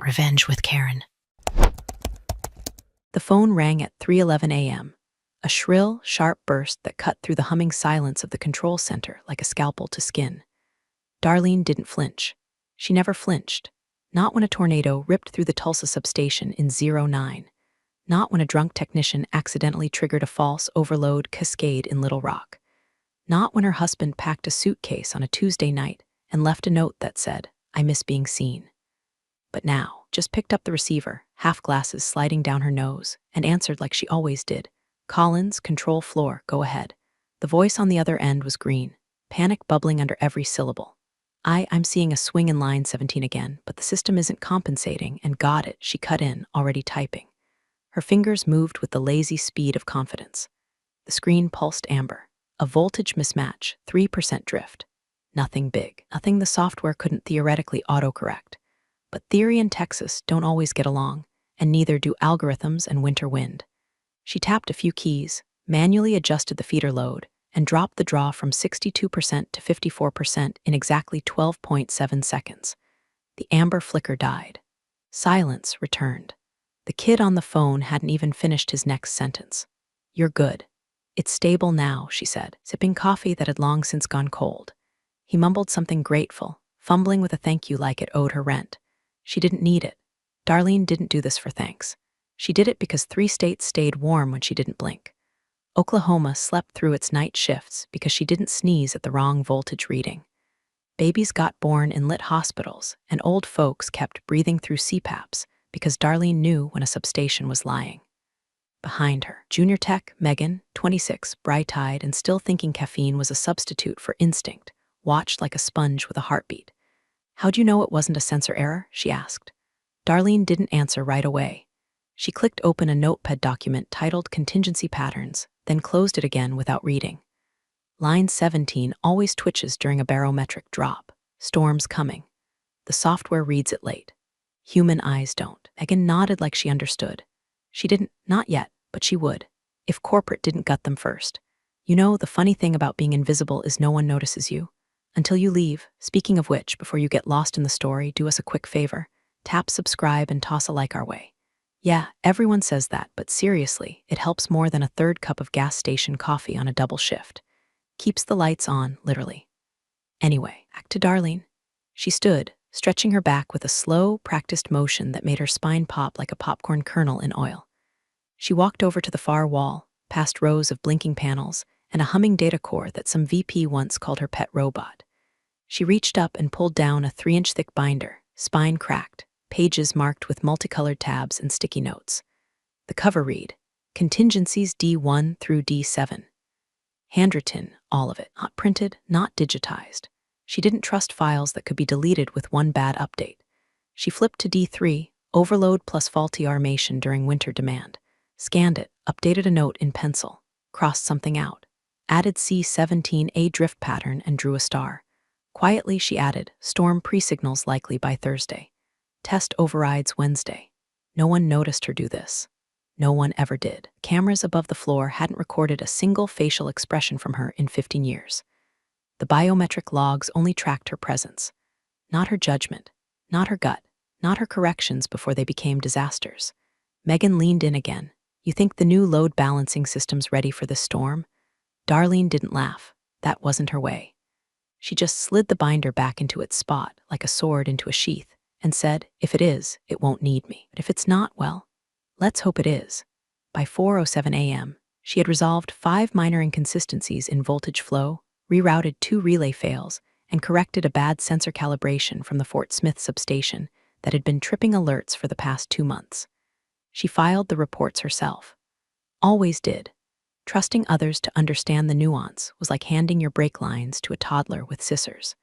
revenge with Karen. The phone rang at 3:11 a.m., a shrill, sharp burst that cut through the humming silence of the control center like a scalpel to skin. Darlene didn't flinch. She never flinched. Not when a tornado ripped through the Tulsa substation in 09. Not when a drunk technician accidentally triggered a false overload cascade in Little Rock. Not when her husband packed a suitcase on a Tuesday night and left a note that said, "I miss being seen." But now, just picked up the receiver, half glasses sliding down her nose, and answered like she always did. "Collins, control floor, go ahead." The voice on the other end was green, panic bubbling under every syllable. I'm seeing a swing in line 17 again, but the system isn't compensating, and got it," she cut in, already typing. Her fingers moved with the lazy speed of confidence. The screen pulsed amber. A voltage mismatch, 3% drift. Nothing big, nothing the software couldn't theoretically autocorrect. But theory and Texas don't always get along, and neither do algorithms and winter wind. She tapped a few keys, manually adjusted the feeder load, and dropped the draw from 62% to 54% in exactly 12.7 seconds. The amber flicker died. Silence returned. The kid on the phone hadn't even finished his next sentence. "You're good. It's stable now," she said, sipping coffee that had long since gone cold. He mumbled something grateful, fumbling with a thank you like it owed her rent. She didn't need it. Darlene didn't do this for thanks. She did it because 3 states stayed warm when she didn't blink. Oklahoma slept through its night shifts because she didn't sneeze at the wrong voltage reading. Babies got born in lit hospitals, and old folks kept breathing through CPAPs because Darlene knew when a substation was lying. Behind her, junior tech Megan, 26, bright-eyed and still thinking caffeine was a substitute for instinct, watched like a sponge with a heartbeat. "How'd you know it wasn't a sensor error?" she asked. Darlene didn't answer right away. She clicked open a notepad document titled Contingency Patterns, then closed it again without reading. Line 17 always twitches during a barometric drop. Storm's coming. The software reads it late. Human eyes don't. Megan nodded like she understood. She didn't, not yet, but she would, if corporate didn't gut them first. "You know, the funny thing about being invisible is no one notices you. Until you leave. Speaking of which, before you get lost in the story, do us a quick favor. Tap subscribe and toss a like our way." Yeah, everyone says that, but seriously, it helps more than a third cup of gas station coffee on a double shift. Keeps the lights on, literally. Anyway, back to Darlene. She stood, stretching her back with a slow, practiced motion that made her spine pop like a popcorn kernel in oil. She walked over to the far wall, past rows of blinking panels, and a humming data core that some VP once called her pet robot. She reached up and pulled down a 3-inch thick binder, spine cracked, pages marked with multicolored tabs and sticky notes. The cover read, "Contingencies D1 through D7. Handwritten, all of it, not printed, not digitized. She didn't trust files that could be deleted with one bad update. She flipped to D3, overload plus faulty armation during winter demand. Scanned it, updated a note in pencil, crossed something out, added C17A drift pattern and drew a star. Quietly she added, "Storm pre-signals likely by Thursday. Test overrides Wednesday." No one noticed her do this. No one ever did. Cameras above the floor hadn't recorded a single facial expression from her in 15 years. The biometric logs only tracked her presence. Not her judgment, not her gut, not her corrections before they became disasters. Megan leaned in again. "You think the new load balancing system's ready for this storm?" Darlene didn't laugh. That wasn't her way. She just slid the binder back into its spot, like a sword into a sheath, and said, "If it is, it won't need me. But if it's not, well, let's hope it is." By 4:07 a.m., she had resolved 5 minor inconsistencies in voltage flow, rerouted 2 relay fails, and corrected a bad sensor calibration from the Fort Smith substation that had been tripping alerts for the past 2 months. She filed the reports herself. Always did. Trusting others to understand the nuance was like handing your brake lines to a toddler with scissors.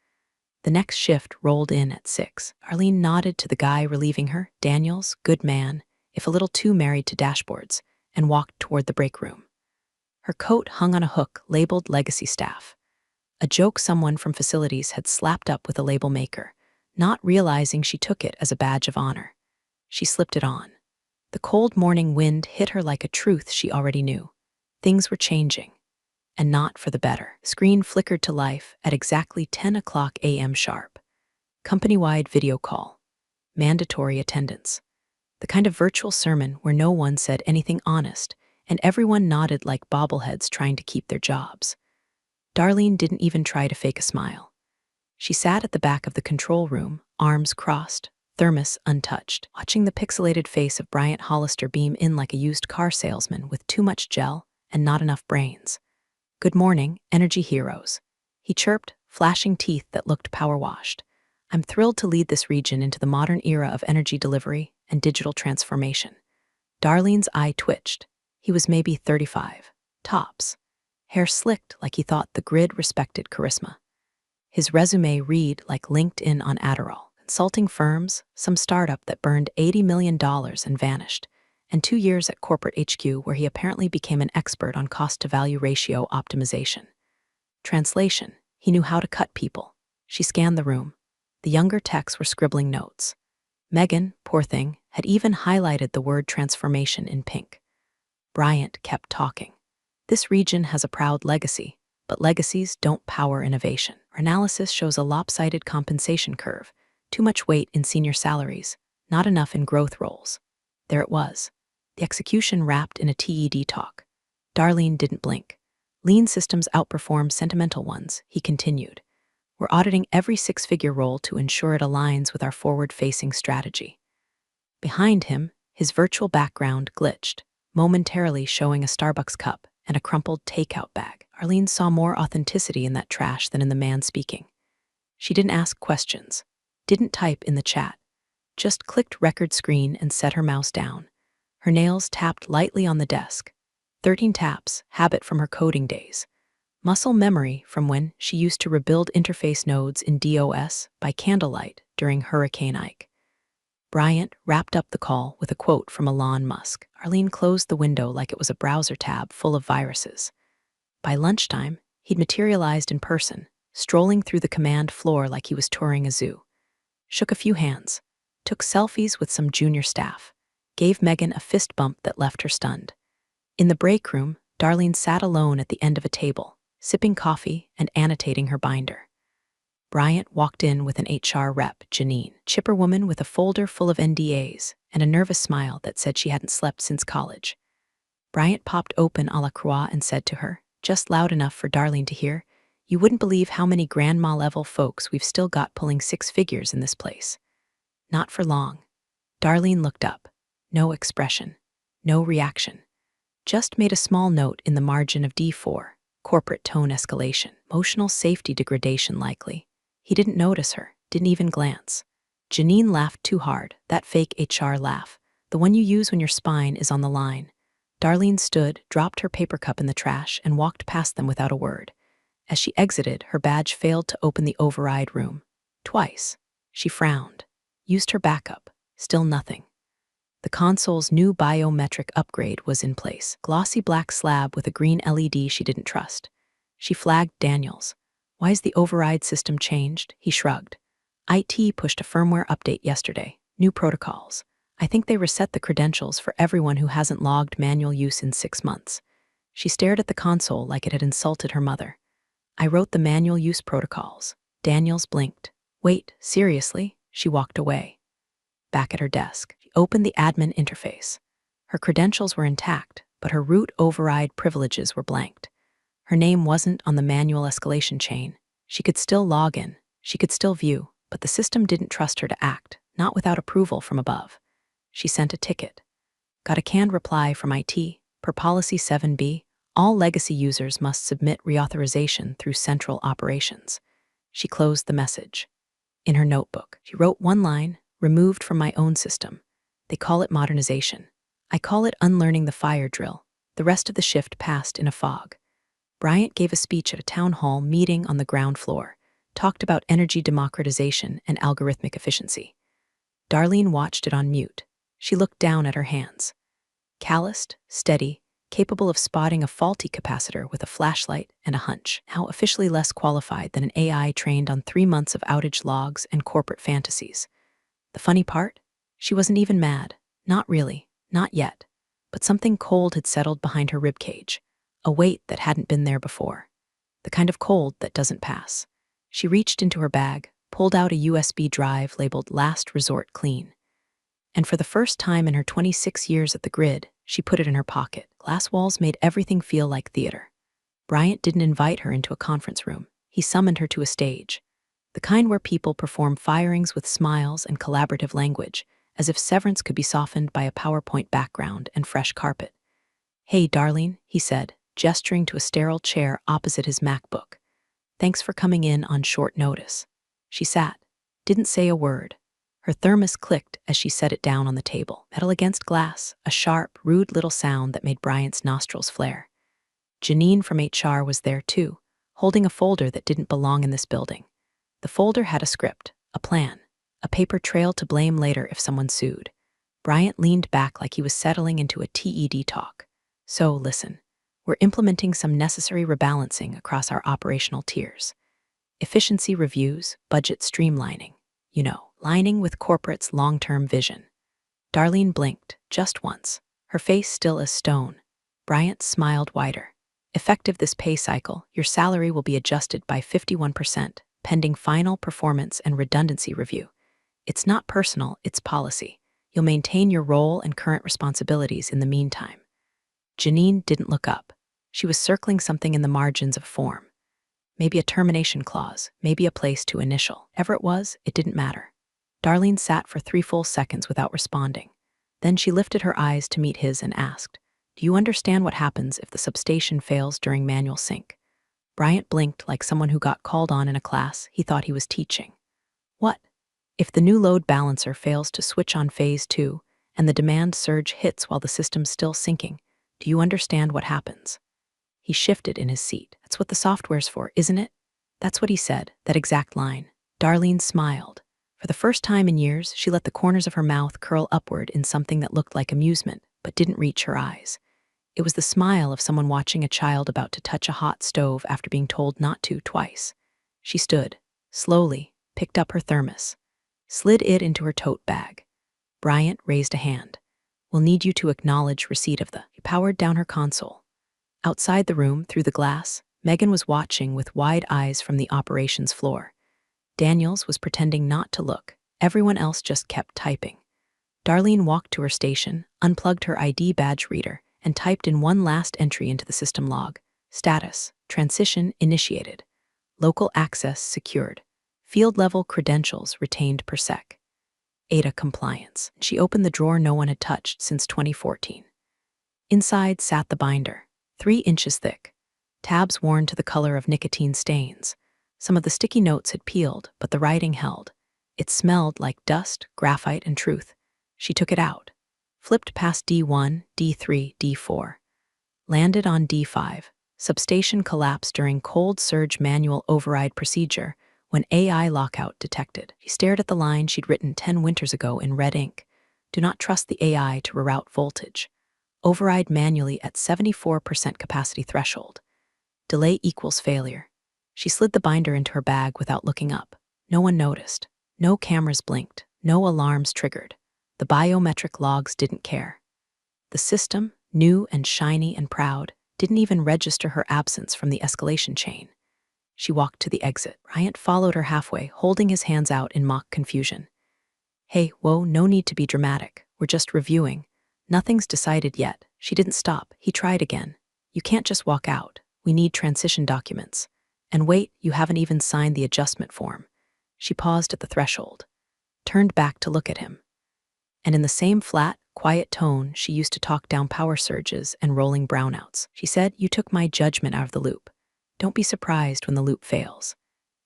The next shift rolled in at 6. Arlene nodded to the guy relieving her, Daniels, good man, if a little too married to dashboards, and walked toward the break room. Her coat hung on a hook labeled Legacy Staff. A joke someone from facilities had slapped up with a label maker, not realizing she took it as a badge of honor. She slipped it on. The cold morning wind hit her like a truth she already knew. Things were changing. And not for the better. The screen flickered to life at exactly 10 o'clock a.m. sharp. Company-wide video call. mandatory attendance. The kind of virtual sermon where no one said anything honest, and everyone nodded like bobbleheads trying to keep their jobs. Darlene didn't even try to fake a smile. She sat at the back of the control room, arms crossed, thermos untouched, watching the pixelated face of Bryant Hollister beam in like a used car salesman with too much gel and not enough brains. "Good morning, energy heroes," he chirped, flashing teeth that looked power-washed. "I'm thrilled to lead this region into the modern era of energy delivery and digital transformation." Darlene's eye twitched. He was maybe 35, tops. Hair slicked like he thought the grid respected charisma. His resume read like LinkedIn on Adderall. Consulting firms, some startup that burned $80 million and vanished, and 2 years at corporate HQ where he apparently became an expert on cost-to-value ratio optimization. Translation: he knew how to cut people. She scanned the room. The younger techs were scribbling notes. Megan, poor thing, had even highlighted the word transformation in pink. Bryant kept talking. "This region has a proud legacy, but legacies don't power innovation. Our analysis shows a lopsided compensation curve, too much weight in senior salaries, not enough in growth roles." There it was, the execution wrapped in a TED talk. Darlene didn't blink. "Lean systems outperform sentimental ones," he continued. "We're auditing every six-figure role to ensure it aligns with our forward-facing strategy." Behind him, his virtual background glitched, momentarily showing a Starbucks cup and a crumpled takeout bag. Arlene saw more authenticity in that trash than in the man speaking. She didn't ask questions, didn't type in the chat, just clicked record screen and set her mouse down. Her nails tapped lightly on the desk. 13 taps, habit from her coding days. Muscle memory from when she used to rebuild interface nodes in DOS by candlelight during Hurricane Ike. Bryant wrapped up the call with a quote from Elon Musk. Arlene closed the window like it was a browser tab full of viruses. By lunchtime, he'd materialized in person, strolling through the command floor like he was touring a zoo. Shook a few hands, took selfies with some junior staff, gave Megan a fist bump that left her stunned. In the break room, Darlene sat alone at the end of a table, sipping coffee and annotating her binder. Bryant walked in with an HR rep, Janine, chipper woman with a folder full of NDAs and a nervous smile that said she hadn't slept since college. Bryant popped open a la croix and said to her, just loud enough for Darlene to hear, "You wouldn't believe how many grandma-level folks we've still got pulling six figures in this place." Not for long. Darlene looked up. No expression. No reaction. Just made a small note in the margin of D4, corporate tone escalation, emotional safety degradation likely. He didn't notice her, didn't even glance. Janine laughed too hard, that fake HR laugh, the one you use when your spine is on the line. Darlene stood, dropped her paper cup in the trash, and walked past them without a word. As she exited, her badge failed to open the override room. Twice. She frowned. Used her backup. Still nothing. The console's new biometric upgrade was in place. Glossy black slab with a green LED she didn't trust. She flagged Daniels. "Why's the override system changed?" He shrugged. "IT pushed a firmware update yesterday. New protocols. I think they reset the credentials for everyone who hasn't logged manual use in 6 months." She stared at the console like it had insulted her mother. "I wrote the manual use protocols." Daniels blinked. "Wait, seriously?" She walked away. Back at her desk, she opened the admin interface. Her credentials were intact, but her root override privileges were blanked. Her name wasn't on the manual escalation chain. She could still log in, she could still view, but the system didn't trust her to act, not without approval from above. She sent a ticket. Got a canned reply from IT. Per policy 7B, all legacy users must submit reauthorization through central operations. She closed the message. In her notebook, she wrote one line, "Removed from my own system. They call it modernization. I call it unlearning the fire drill." The rest of the shift passed in a fog. Bryant gave a speech at a town hall meeting on the ground floor, talked about energy democratization and algorithmic efficiency. Darlene watched it on mute. She looked down at her hands. Calloused, steady, capable of spotting a faulty capacitor with a flashlight and a hunch, now officially less qualified than an AI trained on 3 months of outage logs and corporate fantasies. The funny part? She wasn't even mad. Not really. Not yet. But something cold had settled behind her ribcage, a weight that hadn't been there before. The kind of cold that doesn't pass. She reached into her bag, pulled out a USB drive labeled Last Resort Clean. And for the first time in her 26 years at the grid, she put it in her pocket. Glass walls made everything feel like theater. Bryant didn't invite her into a conference room. He summoned her to a stage, the kind where people perform firings with smiles and collaborative language, as if severance could be softened by a PowerPoint background and fresh carpet. "Hey, darling," he said, gesturing to a sterile chair opposite his MacBook. "Thanks for coming in on short notice." She sat, didn't say a word. Her thermos clicked as she set it down on the table. Metal against glass, a sharp, rude little sound that made Bryant's nostrils flare. Janine from HR was there too, holding a folder that didn't belong in this building. The folder had a script, a plan, a paper trail to blame later if someone sued. Bryant leaned back like he was settling into a TED talk. "So, listen, we're implementing some necessary rebalancing across our operational tiers. Efficiency reviews, budget streamlining, lining with corporate's long-term vision." Darlene blinked, just once, her face still as stone. Bryant smiled wider. "Effective this pay cycle, your salary will be adjusted by 51%, pending final performance and redundancy review. It's not personal, it's policy. You'll maintain your role and current responsibilities in the meantime." Janine didn't look up. She was circling something in the margins of form. Maybe a termination clause, maybe a place to initial. Whatever it was, it didn't matter. Darlene sat for 3 full seconds without responding. Then she lifted her eyes to meet his and asked, "Do you understand what happens if the substation fails during manual sync?" Bryant blinked like someone who got called on in a class he thought he was teaching. "What? If the new load balancer fails to switch on phase 2 and the demand surge hits while the system's still syncing, do you understand what happens?" He shifted in his seat. "That's what the software's for, isn't it?" That's what he said, that exact line. Darlene smiled. For the first time in years, she let the corners of her mouth curl upward in something that looked like amusement, but didn't reach her eyes. It was the smile of someone watching a child about to touch a hot stove after being told not to twice. She stood, slowly, picked up her thermos, slid it into her tote bag. Bryant raised a hand. "We'll need you to acknowledge receipt of the..." He powered down her console. Outside the room, through the glass, Megan was watching with wide eyes from the operations floor. Daniels was pretending not to look. Everyone else just kept typing. Darlene walked to her station, unplugged her ID badge reader, and typed in one last entry into the system log. Status: transition initiated. Local access secured. Field-level credentials retained per sec. ADA compliance. She opened the drawer no one had touched since 2014. Inside sat the binder, 3 inches thick. Tabs worn to the color of nicotine stains. Some of the sticky notes had peeled, but the writing held. It smelled like dust, graphite, and truth. She took it out, flipped past D1, D3, D4. Landed on D5. Substation collapse during cold surge manual override procedure when AI lockout detected. She stared at the line she'd written 10 winters ago in red ink. "Do not trust the AI to reroute voltage. Override manually at 74% capacity threshold. Delay equals failure." She slid the binder into her bag without looking up. No one noticed. No cameras blinked. No alarms triggered. The biometric logs didn't care. The system, new and shiny and proud, didn't even register her absence from the escalation chain. She walked to the exit. Bryant followed her halfway, holding his hands out in mock confusion. "Hey, whoa, no need to be dramatic. We're just reviewing. Nothing's decided yet." She didn't stop. He tried again. "You can't just walk out. We need transition documents. And wait, you haven't even signed the adjustment form." She paused at the threshold, turned back to look at him. And in the same flat, quiet tone she used to talk down power surges and rolling brownouts, she said, "You took my judgment out of the loop. Don't be surprised when the loop fails."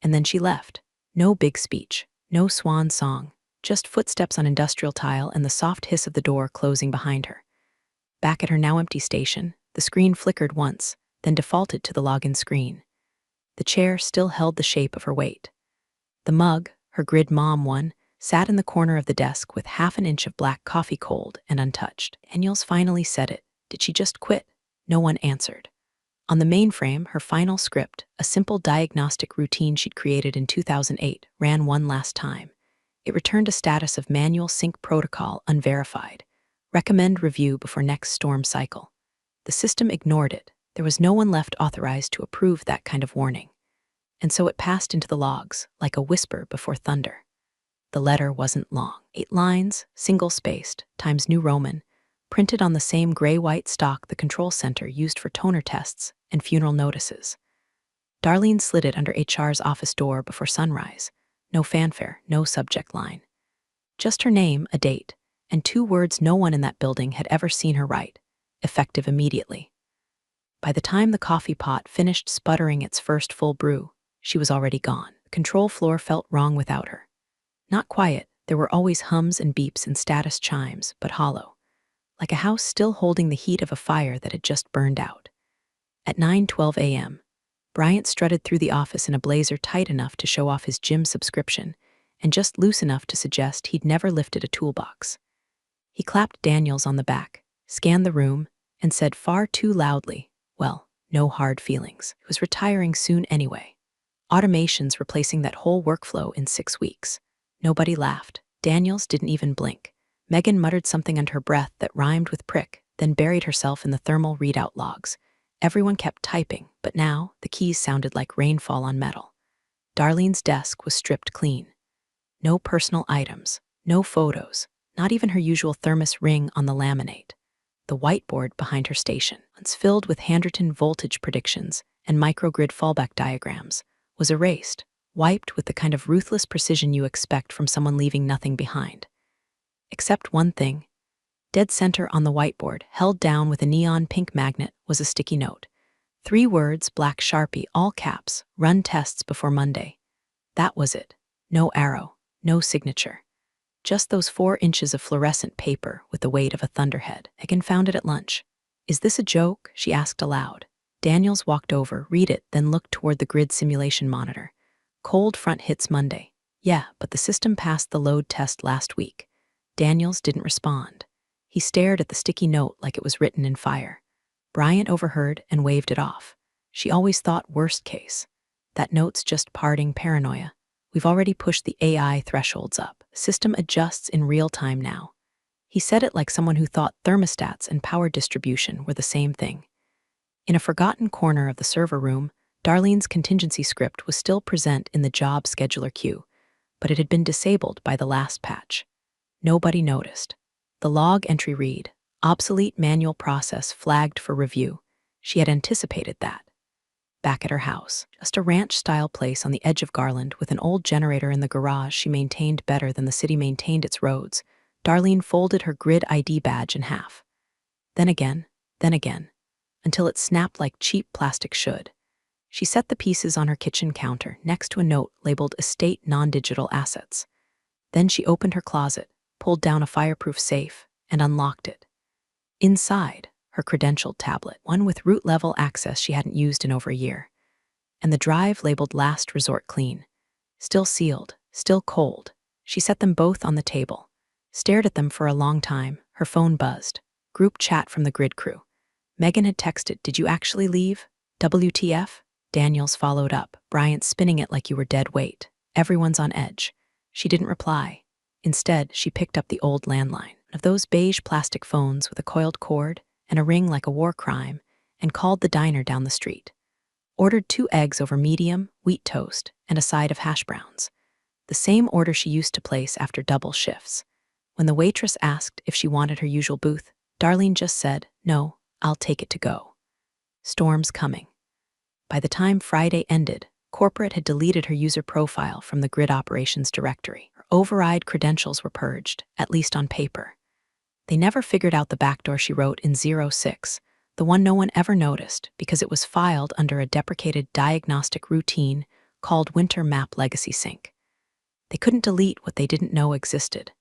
And then she left. No big speech, no swan song, just footsteps on industrial tile and the soft hiss of the door closing behind her. Back at her now empty station, the screen flickered once, then defaulted to the login screen. The chair still held the shape of her weight. The mug, her grid mom one, sat in the corner of the desk with half an inch of black coffee cold and untouched. Daniels finally said it. Did she just quit? No one answered. On the mainframe, her final script, a simple diagnostic routine she'd created in 2008, ran one last time. It returned a status of manual sync protocol unverified. Recommend review before next storm cycle. The system ignored it. There was no one left authorized to approve that kind of warning. and so it passed into the logs, like a whisper before thunder. The letter wasn't long. 8 lines, single-spaced, Times New Roman, printed on the same gray-white stock the control center used for toner tests and funeral notices. Darlene slid it under HR's office door before sunrise. No fanfare, no subject line. Just her name, a date, and 2 words no one in that building had ever seen her write, effective immediately. By the time the coffee pot finished sputtering its first full brew, she was already gone. The control floor felt wrong without her. Not quiet, there were always hums and beeps and status chimes, but hollow, like a house still holding the heat of a fire that had just burned out. At 9:12 a.m., Bryant strutted through the office in a blazer tight enough to show off his gym subscription and just loose enough to suggest he'd never lifted a toolbox. He clapped Daniels on the back, scanned the room, and said far too loudly, well, no hard feelings. He was retiring soon anyway. Automation's replacing that whole workflow in 6 weeks. Nobody laughed. Daniels didn't even blink. Megan muttered something under her breath that rhymed with prick, then buried herself in the thermal readout logs. Everyone kept typing, but now the keys sounded like rainfall on metal. Darlene's desk was stripped clean. No personal items, no photos, not even her usual thermos ring on the laminate. The whiteboard behind her station, once filled with handwritten voltage predictions and microgrid fallback diagrams, was erased, wiped with the kind of ruthless precision you expect from someone leaving nothing behind. Except one thing. Dead center on the whiteboard, held down with a neon pink magnet, was a sticky note. 3 words, black Sharpie, all caps, run tests before Monday. That was it. No arrow, no signature. Just those 4 inches of fluorescent paper with the weight of a thunderhead. Megan found it at lunch. Is this a joke? She asked aloud. Daniels walked over, read it, then looked toward the grid simulation monitor. Cold front hits Monday. Yeah, but the system passed the load test last week. Daniels didn't respond. He stared at the sticky note like it was written in fire. Bryant overheard and waved it off. She always thought worst case. That note's just parting paranoia. We've already pushed the AI thresholds up. The system adjusts in real time now. He said it like someone who thought thermostats and power distribution were the same thing. In a forgotten corner of the server room, Darlene's contingency script was still present in the job scheduler queue, but it had been disabled by the last patch. Nobody noticed. The log entry read, obsolete manual process flagged for review. She had anticipated that. Back at her house, just a ranch-style place on the edge of Garland with an old generator in the garage she maintained better than the city maintained its roads, Darlene folded her grid ID badge in half. Then again, until it snapped like cheap plastic should. She set the pieces on her kitchen counter next to a note labeled Estate Non-Digital Assets. Then she opened her closet, pulled down a fireproof safe, and unlocked it. Inside, her credentialed tablet, one with root-level access she hadn't used in over a year, and the drive labeled Last Resort Clean. Still sealed, still cold. She set them both on the table, stared at them for a long time. Her phone buzzed. Group chat from the grid crew. Megan had texted, "Did you actually leave? WTF?" Daniels followed up, Bryant spinning it like you were dead weight. Everyone's on edge. She didn't reply. Instead, she picked up the old landline, of those beige plastic phones with a coiled cord and a ring like a war crime, and called the diner down the street. Ordered 2 eggs over medium, wheat toast, and a side of hash browns. The same order she used to place after double shifts. When the waitress asked if she wanted her usual booth, Darlene just said, "No, I'll take it to go." Storm's coming. By the time Friday ended, corporate had deleted her user profile from the grid operations directory. Her override credentials were purged, at least on paper. They never figured out the backdoor she wrote in 06, the one no one ever noticed because it was filed under a deprecated diagnostic routine called Winter Map Legacy Sync. They couldn't delete what they didn't know existed.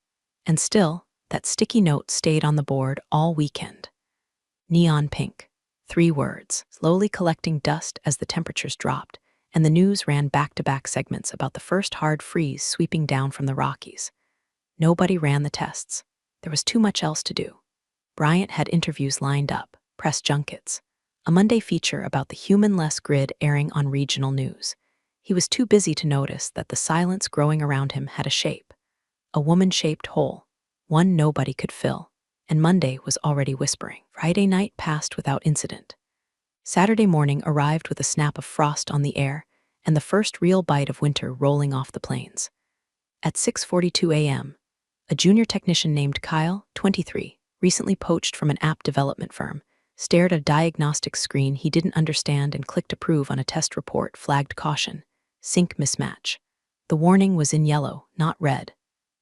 And still, that sticky note stayed on the board all weekend. Neon pink. 3 words, slowly collecting dust as the temperatures dropped, and the news ran back-to-back segments about the first hard freeze sweeping down from the Rockies. Nobody ran the tests. There was too much else to do. Bryant had interviews lined up, press junkets, a Monday feature about the human-less grid airing on regional news. He was too busy to notice that the silence growing around him had a shape, a woman-shaped hole, one nobody could fill, and Monday was already whispering. Friday night passed without incident. Saturday morning arrived with a snap of frost on the air, and the first real bite of winter rolling off the plains. At 6:42 a.m., a junior technician named Kyle, 23, recently poached from an app development firm, stared at a diagnostic screen he didn't understand and clicked approve on a test report flagged caution, sync mismatch. The warning was in yellow, not red.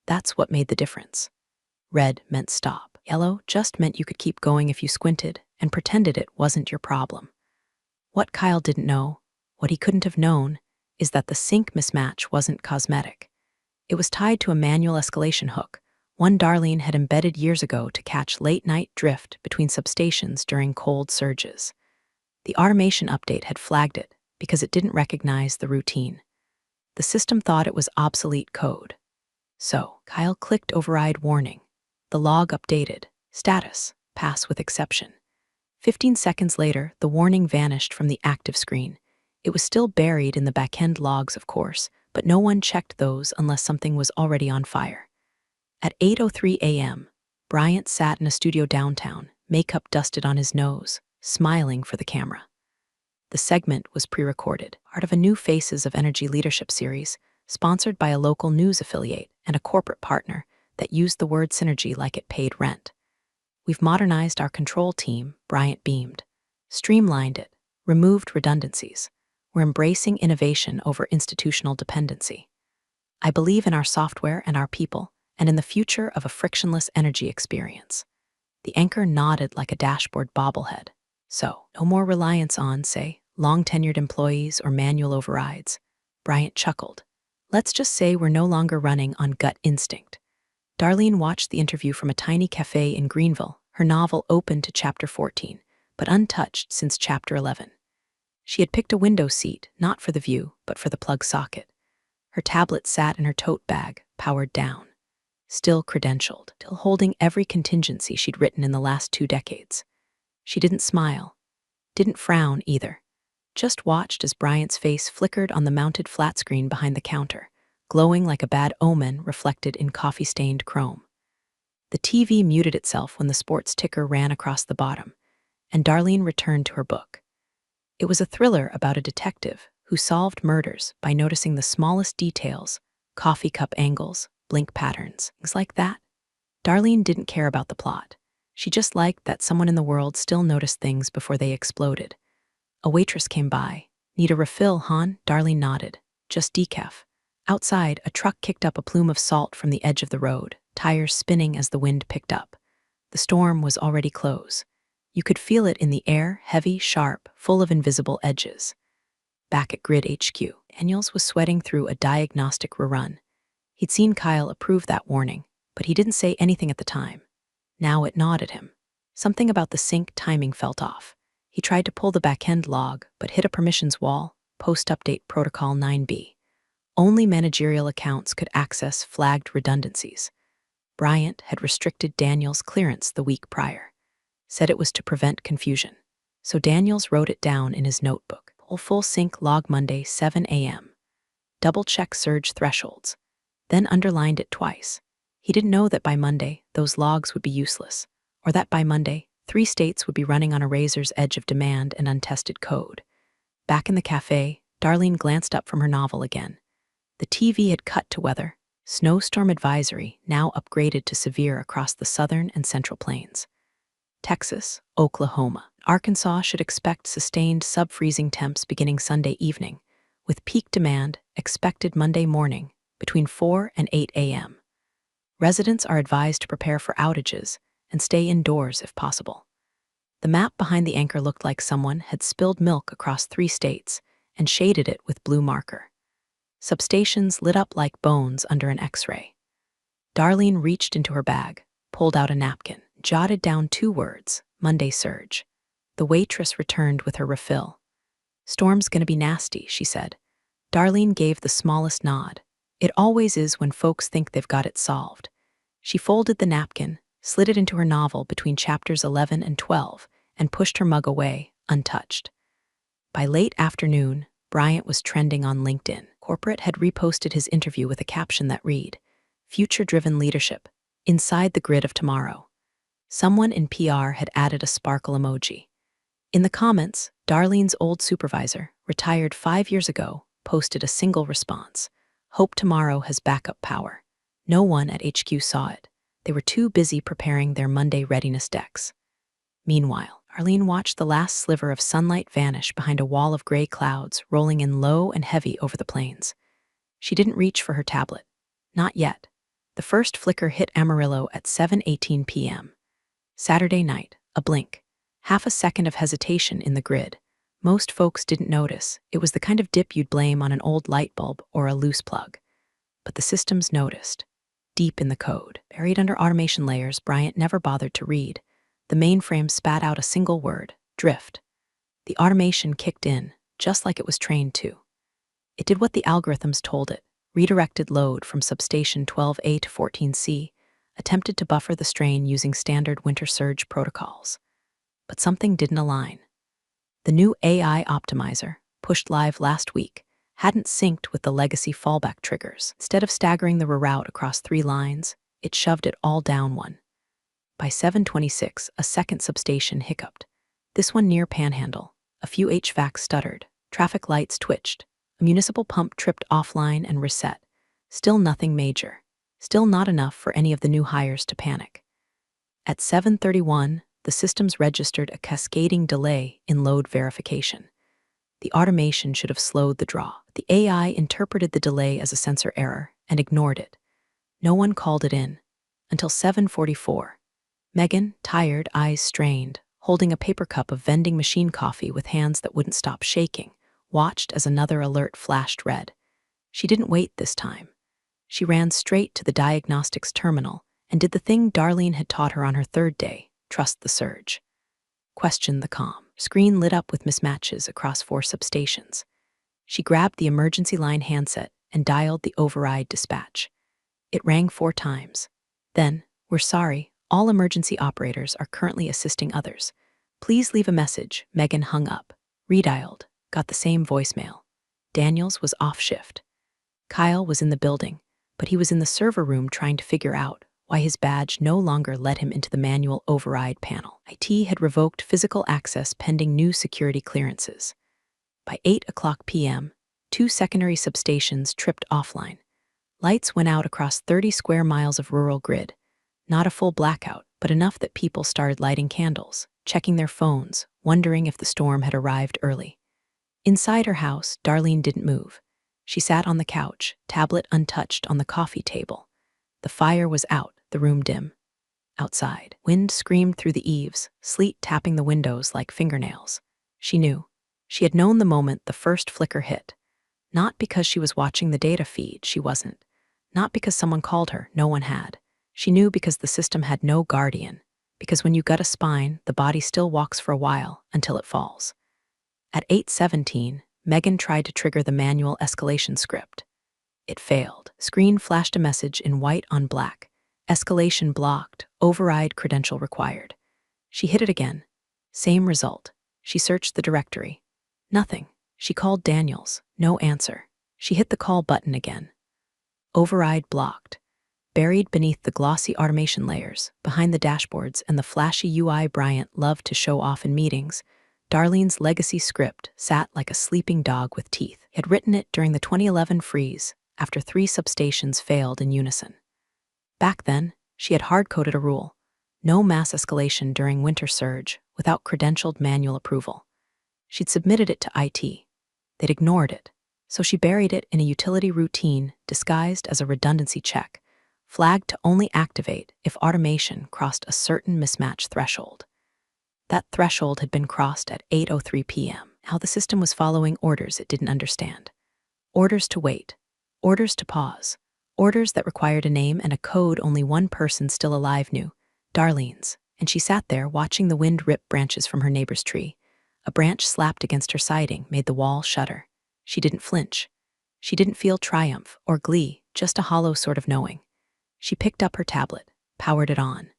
That's what made the difference. Red meant stop. Yellow just meant you could keep going if you squinted and pretended it wasn't your problem. What Kyle didn't know, what he couldn't have known, is that the sync mismatch wasn't cosmetic. It was tied to a manual escalation hook, one Darlene had embedded years ago to catch late-night drift between substations during cold surges. The automation update had flagged it because it didn't recognize the routine. The system thought it was obsolete code. So, Kyle clicked override warning. The log updated. Status, pass with exception. 15 seconds later, the warning vanished from the active screen. It was still buried in the backend logs, of course, but no one checked those unless something was already on fire. At 8:03 a.m., Bryant sat in a studio downtown, makeup dusted on his nose, smiling for the camera. The segment was pre-recorded, part of a new Faces of Energy leadership series, sponsored by a local news affiliate and a corporate partner that used the word synergy like it paid rent. We've modernized our control team, Bryant beamed, streamlined it, removed redundancies. We're embracing innovation over institutional dependency. I believe in our software and our people, and in the future of a frictionless energy experience. The anchor nodded like a dashboard bobblehead. So, no more reliance on, say, long-tenured employees or manual overrides. Bryant chuckled. Let's just say we're no longer running on gut instinct. Darlene watched the interview from a tiny cafe in Greenville, her novel open to chapter 14, but untouched since chapter 11. She had picked a window seat, not for the view, but for the plug socket. Her tablet sat in her tote bag, powered down. Still credentialed, still holding every contingency she'd written in the last 2 decades. She didn't smile, didn't frown either, just watched as Bryant's face flickered on the mounted flat screen behind the counter, glowing like a bad omen reflected in coffee-stained chrome. The TV muted itself when the sports ticker ran across the bottom, and Darlene returned to her book. It was a thriller about a detective who solved murders by noticing the smallest details, coffee cup angles, blink patterns, things like that. Darlene didn't care about the plot. She just liked that someone in the world still noticed things before they exploded. A waitress came by. Need a refill, hon? Darlene nodded. Just decaf. Outside, a truck kicked up a plume of salt from the edge of the road, tires spinning as the wind picked up. The storm was already close. You could feel it in the air, heavy, sharp, full of invisible edges. Back at Grid HQ, Daniels was sweating through a diagnostic rerun. He'd seen Kyle approve that warning, but he didn't say anything at the time. Now it gnawed at him. Something about the sync timing felt off. He tried to pull the backend log, but hit a permissions wall, post-update protocol 9b. Only managerial accounts could access flagged redundancies. Bryant had restricted Daniels' clearance the week prior, said it was to prevent confusion. So Daniels wrote it down in his notebook. Pull full sync log Monday, 7 a.m. Double-check surge thresholds, then underlined it twice. He didn't know that by Monday, those logs would be useless, or that by Monday, 3 states would be running on a razor's edge of demand and untested code. Back in the cafe, Darlene glanced up from her novel again. The TV had cut to weather. Snowstorm advisory, now upgraded to severe across the southern and central plains. Texas, Oklahoma, Arkansas should expect sustained sub-freezing temps beginning Sunday evening, with peak demand expected Monday morning between 4 and 8 a.m. Residents are advised to prepare for outages and stay indoors if possible. The map behind the anchor looked like someone had spilled milk across 3 states and shaded it with blue marker. Substations lit up like bones under an X-ray. Darlene reached into her bag, pulled out a napkin, jotted down 2 words, Monday surge. The waitress returned with her refill. Storm's gonna be nasty, she said. Darlene gave the smallest nod. It always is when folks think they've got it solved. She folded the napkin, slid it into her novel between chapters 11 and 12, and pushed her mug away, untouched. By late afternoon, Bryant was trending on LinkedIn. Corporate had reposted his interview with a caption that read, "Future-driven leadership, inside the grid of tomorrow." Someone in PR had added a sparkle emoji. In the comments, Darlene's old supervisor, retired 5 years ago, posted a single response. Hope tomorrow has backup power. No one at HQ saw it. They were too busy preparing their Monday readiness decks. Meanwhile, Arlene watched the last sliver of sunlight vanish behind a wall of gray clouds rolling in low and heavy over the plains. She didn't reach for her tablet. Not yet. The first flicker hit Amarillo at 7:18 p.m. Saturday night, a blink. Half a second of hesitation in the grid. Most folks didn't notice. It was the kind of dip you'd blame on an old light bulb or a loose plug. But the systems noticed. Deep in the code, buried under automation layers Bryant never bothered to read, the mainframe spat out a single word: drift. The automation kicked in, just like it was trained to. It did what the algorithms told it, redirected load from substation 12A to 14C, attempted to buffer the strain using standard winter surge protocols. But something didn't align. The new AI optimizer, pushed live last week, hadn't synced with the legacy fallback triggers. Instead of staggering the reroute across 3 lines, it shoved it all down one. By 7:26, a second substation hiccuped. This one near Panhandle. A few HVACs stuttered. Traffic lights twitched. A municipal pump tripped offline and reset. Still nothing major. Still not enough for any of the new hires to panic. At 7:31, the systems registered a cascading delay in load verification. The automation should have slowed the draw. The AI interpreted the delay as a sensor error and ignored it. No one called it in. Until 7:44. Megan, tired, eyes strained, holding a paper cup of vending machine coffee with hands that wouldn't stop shaking, watched as another alert flashed red. She didn't wait this time. She ran straight to the diagnostics terminal and did the thing Darlene had taught her on her 3rd day: trust the surge. Question the comm. Screen lit up with mismatches across 4 substations. She grabbed the emergency line handset and dialed the override dispatch. It rang 4 times. Then, "We're sorry, all emergency operators are currently assisting others. Please leave a message." Megan hung up, redialed, got the same voicemail. Daniels was off shift. Kyle was in the building, but he was in the server room trying to figure out why his badge no longer let him into the manual override panel. IT had revoked physical access pending new security clearances. By 8:00 p.m., 2 secondary substations tripped offline. Lights went out across 30 square miles of rural grid. Not a full blackout, but enough that people started lighting candles, checking their phones, wondering if the storm had arrived early. Inside her house, Darlene didn't move. She sat on the couch, tablet untouched on the coffee table. The fire was out, the room dim. Outside, wind screamed through the eaves, sleet tapping the windows like fingernails. She knew. She had known the moment the first flicker hit. Not because she was watching the data feed, she wasn't. Not because someone called her, no one had. She knew because the system had no guardian. Because when you gut a spine, the body still walks for a while until it falls. At 8:17, Megan tried to trigger the manual escalation script. It failed. Screen flashed a message in white on black. Escalation blocked, override credential required. She hit it again. Same result. She searched the directory. Nothing. She called Daniels. No answer. She hit the call button again. Override blocked. Buried beneath the glossy automation layers, behind the dashboards and the flashy UI Bryant loved to show off in meetings, Darlene's legacy script sat like a sleeping dog with teeth. He had written it during the 2011 freeze, after 3 substations failed in unison. Back then, she had hard-coded a rule: no mass escalation during winter surge without credentialed manual approval. She'd submitted it to IT. They'd ignored it, so she buried it in a utility routine disguised as a redundancy check, flagged to only activate if automation crossed a certain mismatch threshold. That threshold had been crossed at 8:03 p.m. How the system was following orders it didn't understand. Orders to wait. Orders to pause. Orders that required a name and a code only one person still alive knew, Darlene's, and she sat there watching the wind rip branches from her neighbor's tree. A branch slapped against her siding made the wall shudder. She didn't flinch. She didn't feel triumph or glee, just a hollow sort of knowing. She picked up her tablet, powered it on.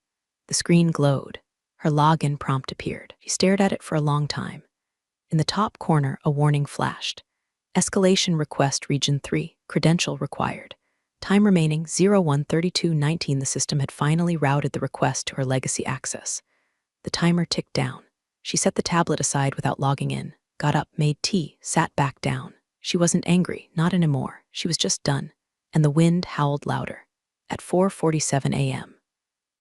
The screen glowed. Her login prompt appeared. She stared at it for a long time. In the top corner, a warning flashed. Escalation request region 3, credential required. Time remaining 01:32:19. The system had finally routed the request to her legacy access. The timer ticked down. She set the tablet aside without logging in, got up, made tea, sat back down. She wasn't angry, not anymore. She was just done. And the wind howled louder. At 4:47 a.m.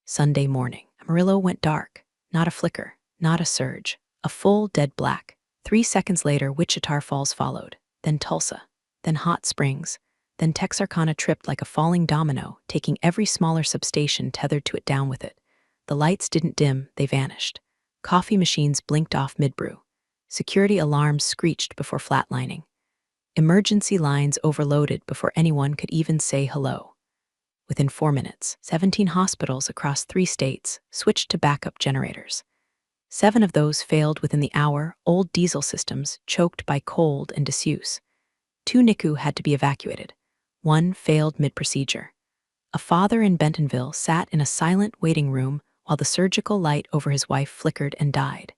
Sunday morning, Amarillo went dark. Not a flicker, not a surge. A full, dead black. 3 seconds later, Wichita Falls followed. Then Tulsa. Then Hot Springs. Then Texarkana tripped like a falling domino, taking every smaller substation tethered to it down with it. The lights didn't dim, they vanished. Coffee machines blinked off mid-brew. Security alarms screeched before flatlining. Emergency lines overloaded before anyone could even say hello. Within 4 minutes, 17 hospitals across 3 states switched to backup generators. 7 of those failed within the hour, old diesel systems choked by cold and disuse. 2 NICU had to be evacuated. 1 failed mid-procedure. A father in Bentonville sat in a silent waiting room while the surgical light over his wife flickered and died.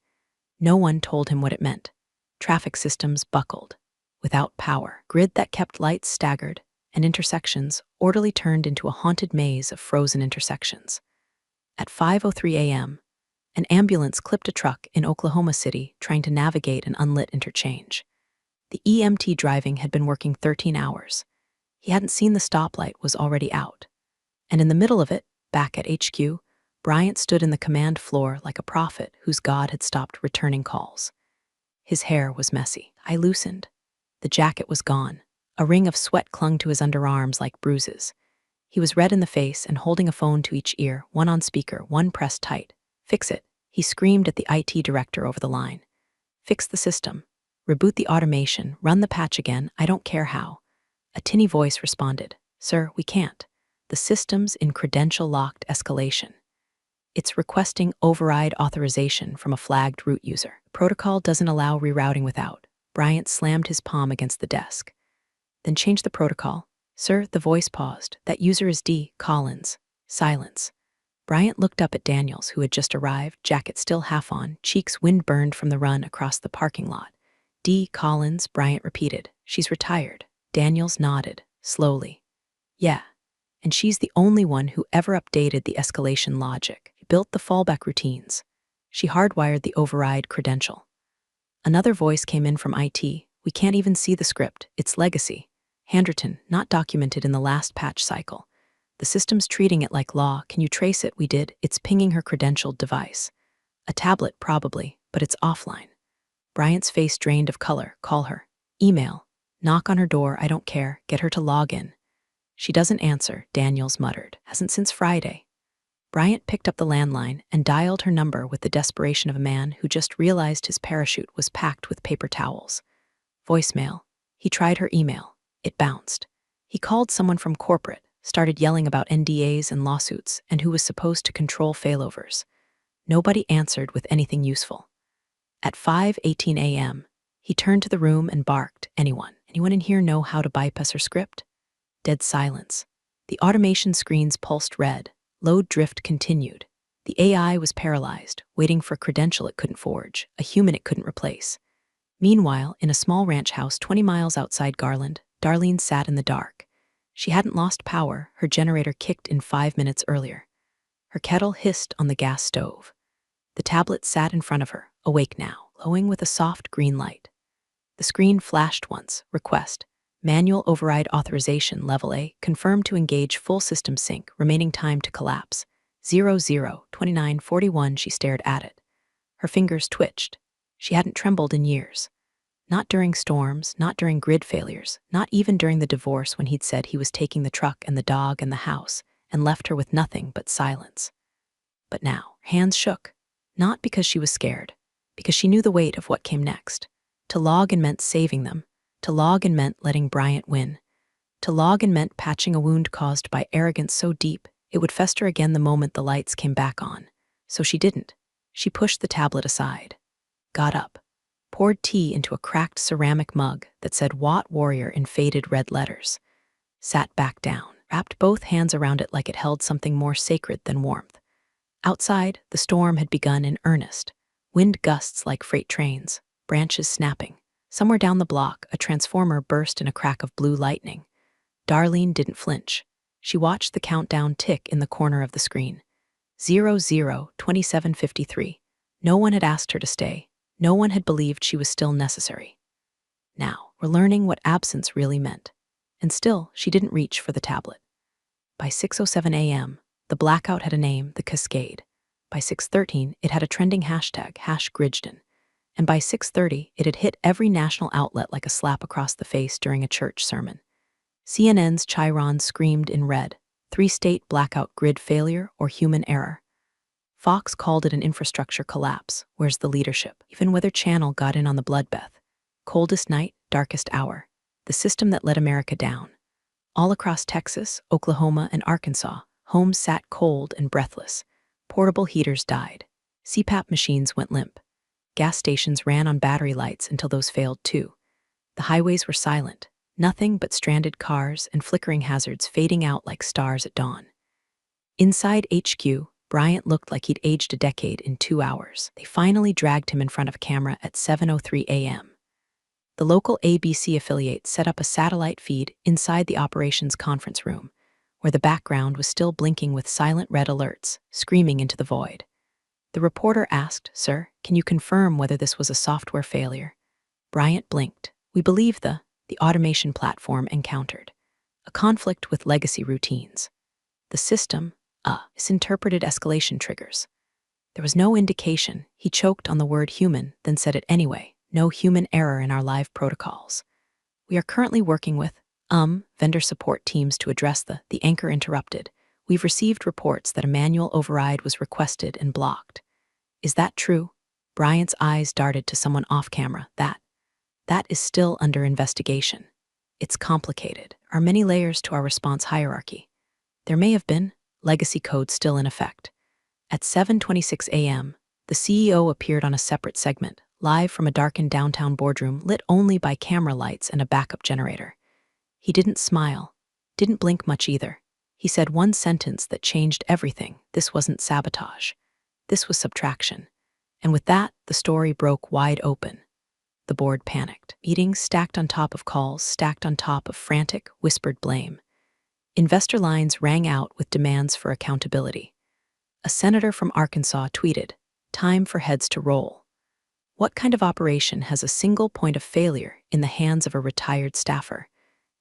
No one told him what it meant. Traffic systems buckled. Without power, grid that kept lights staggered, and intersections orderly turned into a haunted maze of frozen intersections. At 5:03 a.m., an ambulance clipped a truck in Oklahoma City trying to navigate an unlit interchange. The EMT driving had been working 13 hours. He hadn't seen the stoplight was already out. And in the middle of it, back at HQ, Bryant stood in the command floor like a prophet whose God had stopped returning calls. His hair was messy. I loosened. The jacket was gone. A ring of sweat clung to his underarms like bruises. He was red in the face and holding a phone to each ear, one on speaker, one pressed tight. "Fix it," he screamed at the IT director over the line. "Fix the system. Reboot the automation. Run the patch again. I don't care how." A tinny voice responded, "Sir, we can't. The system's in credential-locked escalation. It's requesting override authorization from a flagged root user. Protocol doesn't allow rerouting without." Bryant slammed his palm against the desk. "Then change the protocol." "Sir," the voice paused. "That user is D. Collins." Silence. Bryant looked up at Daniels, who had just arrived, jacket still half on, cheeks wind-burned from the run across the parking lot. "D. Collins," Bryant repeated. "She's retired." Daniels nodded, slowly. "Yeah. And she's the only one who ever updated the escalation logic, built the fallback routines. She hardwired the override credential." Another voice came in from IT. "We can't even see the script. It's legacy. Handwritten, not documented in the last patch cycle. The system's treating it like law. Can you trace it?" "We did. It's pinging her credentialed device. A tablet, probably, but it's offline." Bryant's face drained of color. "Call her. Email. Knock on her door. I don't care. Get her to log in." "She doesn't answer," Daniels muttered. "Hasn't since Friday." Bryant picked up the landline and dialed her number with the desperation of a man who just realized his parachute was packed with paper towels. Voicemail. He tried her email. It bounced. He called someone from corporate, started yelling about NDAs and lawsuits, and who was supposed to control failovers. Nobody answered with anything useful. At 5:18 a.m., he turned to the room and barked, "Anyone? Anyone in here know how to bypass her script?" Dead silence. The automation screens pulsed red. Load drift continued. The AI was paralyzed, waiting for a credential it couldn't forge, a human it couldn't replace. Meanwhile, in a small ranch house 20 miles outside Garland, Darlene sat in the dark. She hadn't lost power. Her generator kicked in 5 minutes earlier. Her kettle hissed on the gas stove. The tablet sat in front of her, awake now, glowing with a soft green light. The screen flashed once. Request. Manual override authorization level A, confirmed to engage full system sync, remaining time to collapse. 00:29:41. She stared at it. Her fingers twitched. She hadn't trembled in years. Not during storms, not during grid failures, not even during the divorce when he'd said he was taking the truck and the dog and the house, and left her with nothing but silence. But now, hands shook. Not because she was scared, because she knew the weight of what came next. To log in meant saving them. To log in meant letting Bryant win. To log in meant patching a wound caused by arrogance so deep it would fester again the moment the lights came back on. So she didn't. She pushed the tablet aside. Got up. Poured tea into a cracked ceramic mug that said Watt Warrior in faded red letters. Sat back down, wrapped both hands around it like it held something more sacred than warmth. Outside, the storm had begun in earnest. Wind gusts like freight trains, branches snapping. Somewhere down the block, a transformer burst in a crack of blue lightning. Darlene didn't flinch. She watched the countdown tick in the corner of the screen. 00:27:53. No one had asked her to stay. No one had believed she was still necessary. Now, we're learning what absence really meant. And still, she didn't reach for the tablet. By 6:07 a.m., the blackout had a name, the Cascade. By 6:13, it had a trending hashtag, #Gridgen. And by 6:30, it had hit every national outlet like a slap across the face during a church sermon. CNN's Chiron screamed in red, 3-state blackout grid failure or human error. Fox called it an infrastructure collapse. Where's the leadership? Even Weather Channel got in on the bloodbath. Coldest night, darkest hour. The system that let America down. All across Texas, Oklahoma, and Arkansas, homes sat cold and breathless. Portable heaters died. CPAP machines went limp. Gas stations ran on battery lights until those failed too. The highways were silent. Nothing but stranded cars and flickering hazards fading out like stars at dawn. Inside HQ, Bryant looked like he'd aged a decade in 2 hours. They finally dragged him in front of a camera at 7:03 a.m. The local ABC affiliate set up a satellite feed inside the operations conference room, where the background was still blinking with silent red alerts, screaming into the void. The reporter asked, "Sir, can you confirm whether this was a software failure?" Bryant blinked. "We believe the automation platform encountered a conflict with legacy routines. The system, misinterpreted escalation triggers." There was no indication. He choked on the word human, then said it anyway. "No human error in our live protocols. We are currently working with, vendor support teams to address the anchor interrupted. We've received reports that a manual override was requested and blocked." "Is that true?" Bryant's eyes darted to someone off camera. That is still under investigation. It's complicated. There are many layers to our response hierarchy. There may have been legacy code still in effect. At 7:26 a.m., the CEO appeared on a separate segment, live from a darkened downtown boardroom lit only by camera lights and a backup generator. He didn't smile, didn't blink much either. He said one sentence that changed everything. This wasn't sabotage. This was subtraction. And with that, the story broke wide open. The board panicked. Meetings stacked on top of calls, stacked on top of frantic, whispered blame. Investor lines rang out with demands for accountability. A senator from Arkansas tweeted, "Time for heads to roll. What kind of operation has a single point of failure in the hands of a retired staffer?"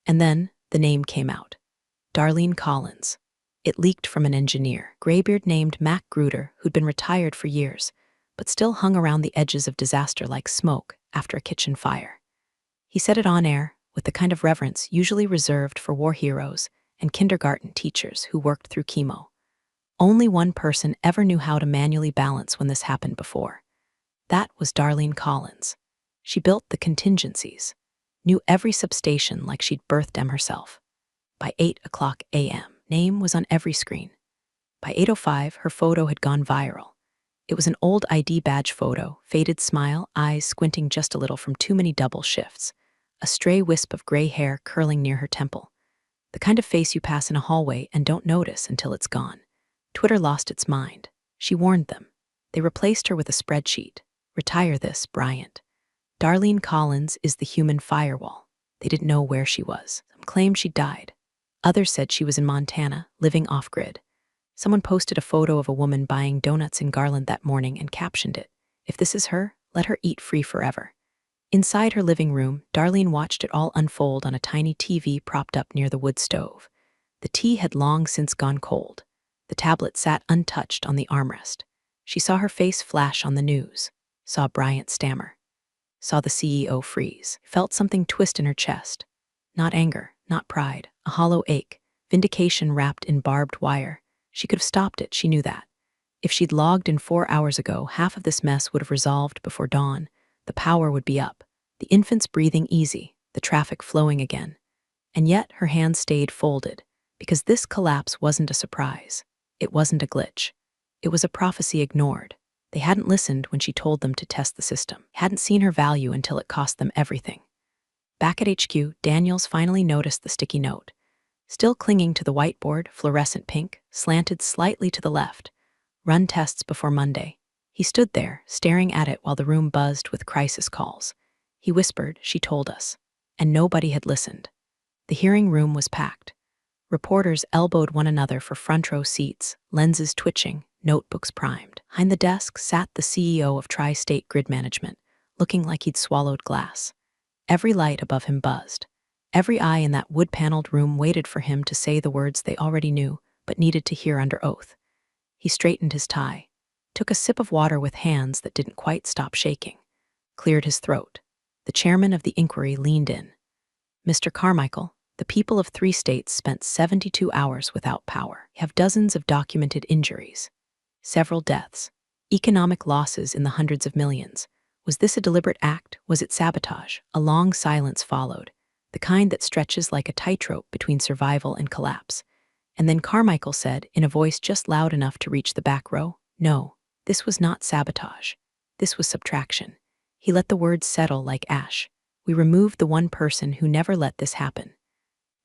And then the name came out. Darlene Collins. It leaked from an engineer, graybeard named Mac Gruder, who'd been retired for years, but still hung around the edges of disaster like smoke after a kitchen fire. He said it on air with the kind of reverence usually reserved for war heroes and kindergarten teachers who worked through chemo. Only one person ever knew how to manually balance when this happened before. That was Darlene Collins. She built the contingencies, knew every substation like she'd birthed them herself. By 8:00 a.m., name was on every screen. By 8:05, her photo had gone viral. It was an old ID badge photo, faded smile, eyes squinting just a little from too many double shifts, a stray wisp of gray hair curling near her temple. The kind of face you pass in a hallway and don't notice until it's gone. Twitter lost its mind. She warned them. They replaced her with a spreadsheet. "Retire this, Bryant. Darlene Collins is the human firewall." They didn't know where she was. Some claimed she died. Others said she was in Montana, living off-grid. Someone posted a photo of a woman buying donuts in Garland that morning and captioned it, "If this is her, let her eat free forever." Inside her living room, Darlene watched it all unfold on a tiny TV propped up near the wood stove. The tea had long since gone cold. The tablet sat untouched on the armrest. She saw her face flash on the news, saw Bryant stammer, saw the CEO freeze, felt something twist in her chest. Not anger, not pride, a hollow ache, vindication wrapped in barbed wire. She could have stopped it, she knew that. If she'd logged in 4 hours ago, half of this mess would have resolved before dawn. The power would be up, the infants breathing easy, the traffic flowing again. And yet her hands stayed folded, because this collapse wasn't a surprise. It wasn't a glitch. It was a prophecy ignored. They hadn't listened when she told them to test the system, hadn't seen her value until it cost them everything. Back at HQ, Daniels finally noticed the sticky note. Still clinging to the whiteboard, fluorescent pink, slanted slightly to the left. "Run tests before Monday." He stood there, staring at it while the room buzzed with crisis calls. He whispered, "She told us." And nobody had listened. The hearing room was packed. Reporters elbowed one another for front-row seats, lenses twitching, notebooks primed. Behind the desk sat the CEO of Tri-State Grid Management, looking like he'd swallowed glass. Every light above him buzzed. Every eye in that wood-paneled room waited for him to say the words they already knew, but needed to hear under oath. He straightened his tie, took a sip of water with hands that didn't quite stop shaking, cleared his throat. The chairman of the inquiry leaned in. Mr. Carmichael, the people of 3 states spent 72 hours without power. Have dozens of documented injuries, several deaths, economic losses in the hundreds of millions. Was this a deliberate act? Was it sabotage? A long silence followed, the kind that stretches like a tightrope between survival and collapse. And then Carmichael said, in a voice just loud enough to reach the back row, "No, this was not sabotage. This was subtraction." He let the words settle like ash. "We removed the one person who never let this happen."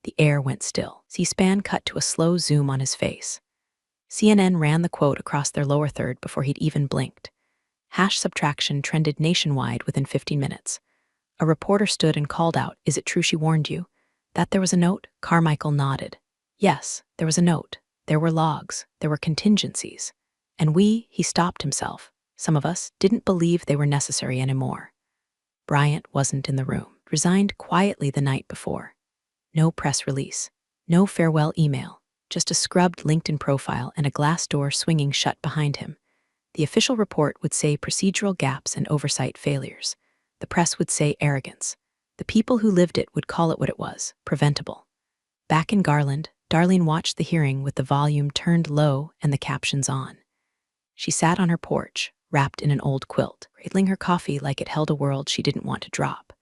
The air went still. C-SPAN cut to a slow zoom on his face. CNN ran the quote across their lower third before he'd even blinked. #subtraction trended nationwide within 15 minutes. A reporter stood and called out, "Is it true she warned you that there was a note?" Carmichael nodded. Yes, there was a note. There were logs. There were contingencies. And he stopped himself. Some of us didn't believe they were necessary anymore. Bryant wasn't in the room. Resigned quietly the night before. No press release. No farewell email. Just a scrubbed LinkedIn profile and a glass door swinging shut behind him. The official report would say procedural gaps and oversight failures. The press would say arrogance. The people who lived it would call it what it was, preventable. Back in Garland, Darlene watched the hearing with the volume turned low and the captions on. She sat on her porch, wrapped in an old quilt, cradling her coffee like it held a world she didn't want to drop.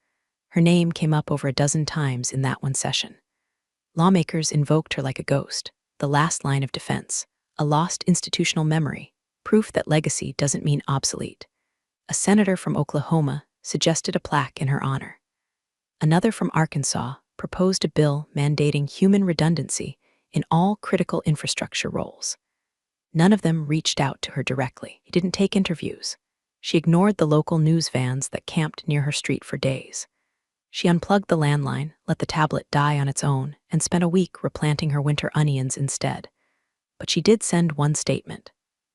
Her name came up over a dozen times in that one session. Lawmakers invoked her like a ghost, the last line of defense, a lost institutional memory, proof that legacy doesn't mean obsolete. A senator from Oklahoma suggested a plaque in her honor. Another from Arkansas proposed a bill mandating human redundancy in all critical infrastructure roles. None of them reached out to her directly. He didn't take interviews. She ignored the local news vans that camped near her street for days. She unplugged the landline, let the tablet die on its own, and spent a week replanting her winter onions instead. But she did send one statement.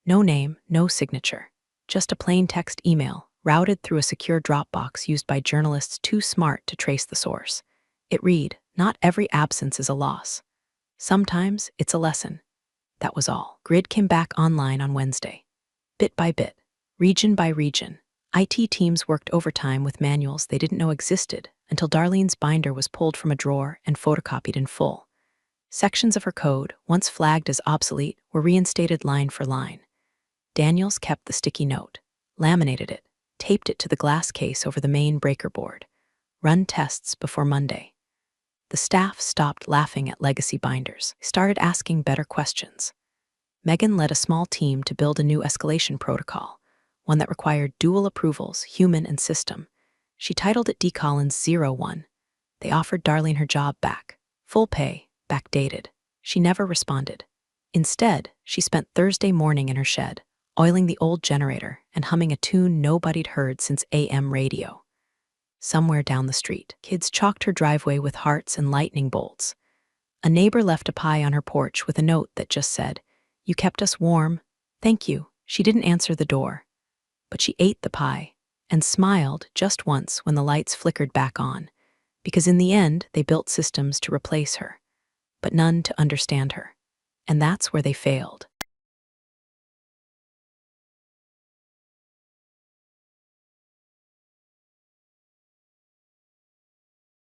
No name, no signature. Just a plain text email, routed through a secure Dropbox used by journalists too smart to trace the source. It read, "Not every absence is a loss. Sometimes it's a lesson." That was all. Grid came back online on Wednesday. Bit by bit, region by region, IT teams worked overtime with manuals they didn't know existed until Darlene's binder was pulled from a drawer and photocopied in full. Sections of her code, once flagged as obsolete, were reinstated line for line. Daniels kept the sticky note, laminated it, taped it to the glass case over the main breaker board. Run tests before Monday. The staff stopped laughing at legacy binders. They started asking better questions. Megan led a small team to build a new escalation protocol, one that required dual approvals, human and system. She titled it D. Collins 01. They offered Darlene her job back. Full pay, backdated. She never responded. Instead, she spent Thursday morning in her shed, oiling the old generator and humming a tune nobody'd heard since AM radio. Somewhere down the street, kids chalked her driveway with hearts and lightning bolts. A neighbor left a pie on her porch with a note that just said, "You kept us warm. Thank you." She didn't answer the door, but she ate the pie and smiled just once when the lights flickered back on, because in the end, they built systems to replace her, but none to understand her. And that's where they failed.